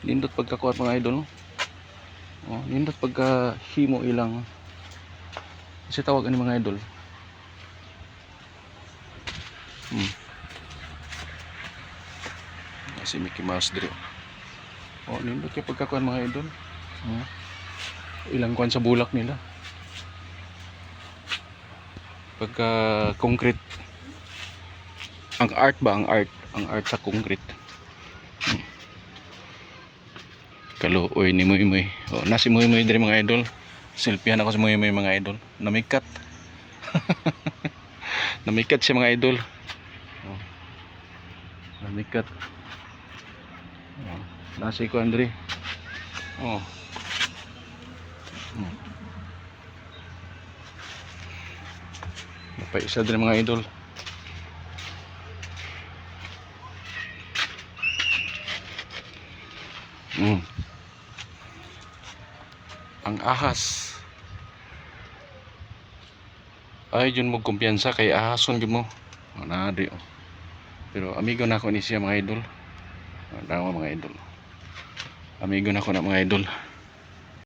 Nindot pagkakuat mga idol. Oh, nindot pagka himo ilang. Kasi tawag ani mga idol. Si Mickey Mouse dire. Oh, nindot kay pagkakuan mga idol. Oh. Ilang kuan sa bulak nila. Pagka concrete. Ang art sa concrete. Kaluoy ni Muy. Oh, nasi Muy dire mga idol. Selfiehan ako sa Muy mga idol. Namikat. Namikat siya mga idol. Oh. Namikat. Oh. Nasi ko Andre. Oh. Napaisa din mga idol. Ang ahas. Ay jud mo kumpiyansa kay ahason jud mo. Na di. Pero amigo na ako ni siya mga idol. Dawa mga idol. Amigo na ako na mga idol.